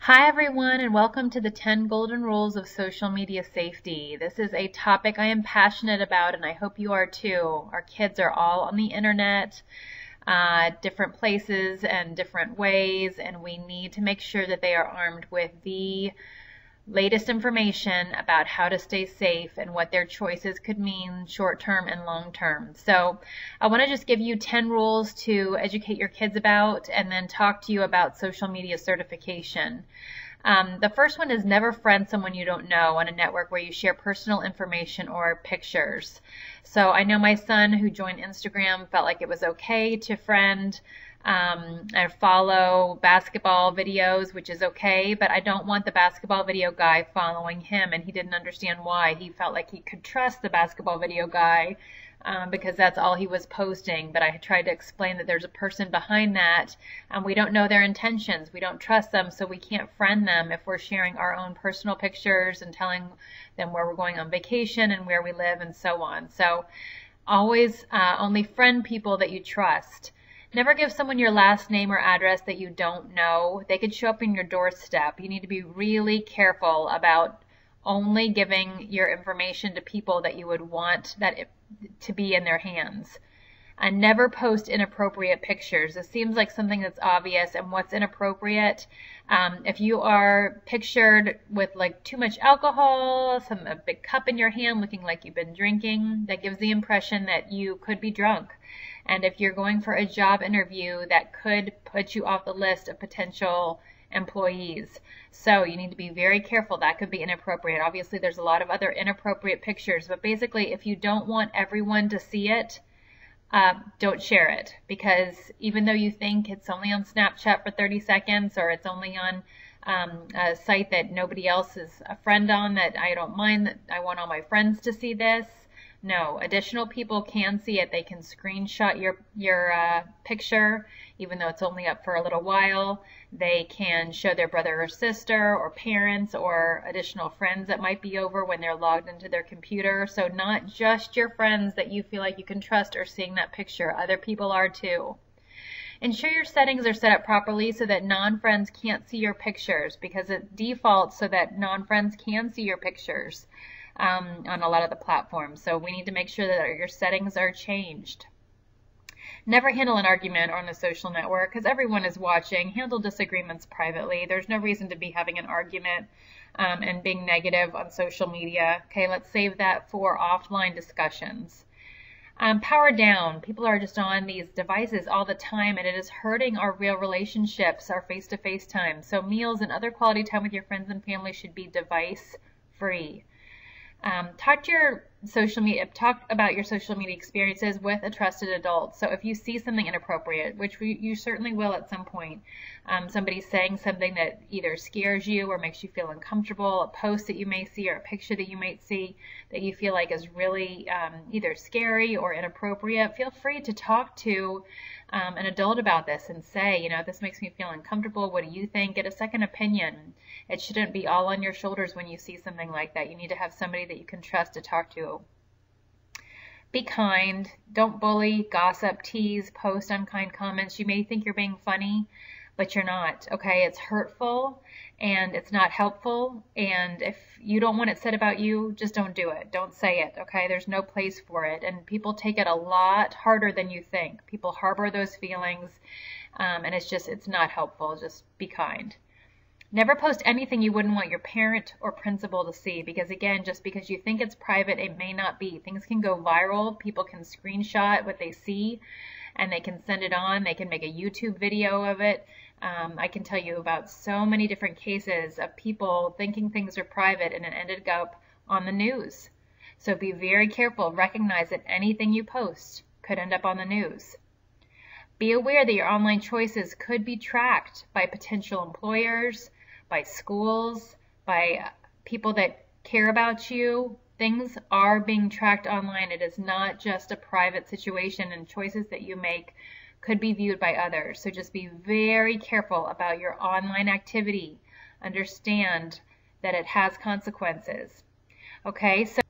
Hi everyone, and welcome to the 10 Golden Rules of Social Media Safety. This is a topic I am passionate about, and I hope you are too. Our kids are all on the internet, different places and different ways, and we need to make sure that they are armed with the latest information about how to stay safe and what their choices could mean short term and long term. So I want to just give you 10 rules to educate your kids about and then talk to you about social media certification. The first one is never friend someone you don't know on a network where you share personal information or pictures. So I know my son who joined Instagram felt like it was okay to friend and follow basketball videos, which is okay, but I don't want the basketball video guy following him, and he didn't understand why. He felt like he could trust the basketball video guy because that's all he was posting, but I tried to explain that there's a person behind that, and we don't know their intentions. We don't trust them, so we can't friend them if we're sharing our own personal pictures and telling them where we're going on vacation and where we live and so on. So always only friend people that you trust. Never give someone your last name or address that you don't know. They could show up in your doorstep. You need to be really careful about only giving your information to people that you would want to be in their hands. And never post inappropriate pictures. This seems like something that's obvious, and what's inappropriate? If you are pictured with like too much alcohol, a big cup in your hand looking like you've been drinking, that gives the impression that you could be drunk. And if you're going for a job interview, that could put you off the list of potential employees. So you need to be very careful. That could be inappropriate. Obviously, there's a lot of other inappropriate pictures, but basically, if you don't want everyone to see it, don't share it, because even though you think it's only on Snapchat for 30 seconds or it's only on a site that nobody else is a friend on, that I don't mind, that I want all my friends to see this. No, additional people can see it. They can screenshot your picture, even though it's only up for a little while. They can show their brother or sister or parents or additional friends that might be over when they're logged into their computer. So not just your friends that you feel like you can trust are seeing that picture. Other people are too. Ensure your settings are set up properly so that non-friends can't see your pictures, because it defaults so that non-friends can see your pictures on a lot of the platforms. So we need to make sure that your settings are changed. Never handle an argument on a social network, because everyone is watching. Handle disagreements privately. There's no reason to be having an argument and being negative on social media. Okay, let's save that for offline discussions. Power down. People are just on these devices all the time, and it is hurting our real relationships, our face-to-face time. So meals and other quality time with your friends and family should be device-free. Talk about your social media experiences with a trusted adult. So if you see something inappropriate, which you certainly will at some point, somebody saying something that either scares you or makes you feel uncomfortable, a post that you may see or a picture that you might see that you feel like is really either scary or inappropriate, feel free to talk to an adult about this and say, this makes me feel uncomfortable. What do you think? Get a second opinion. It shouldn't be all on your shoulders when you see something like that. You need to have somebody that you can trust to talk to. Be kind. Don't bully, gossip, tease, post unkind comments. You may think you're being funny, but you're not. Okay, it's hurtful and it's not helpful. And if you don't want it said about you, just don't do it. Don't say it. Okay, there's no place for it. And people take it a lot harder than you think. People harbor those feelings, and it's not helpful. Just be kind. Never post anything you wouldn't want your parent or principal to see, because again, just because you think it's private, it may not be. Things can go viral. People can screenshot what they see and they can send it on. They can make a YouTube video of it. I can tell you about so many different cases of people thinking things are private and it ended up on the news. So be very careful. Recognize that anything you post could end up on the news. Be aware that your online choices could be tracked by potential employers, by schools, by people that care about you. Things are being tracked online. It is not just a private situation, and choices that you make could be viewed by others. So just be very careful about your online activity. Understand that it has consequences. Okay, so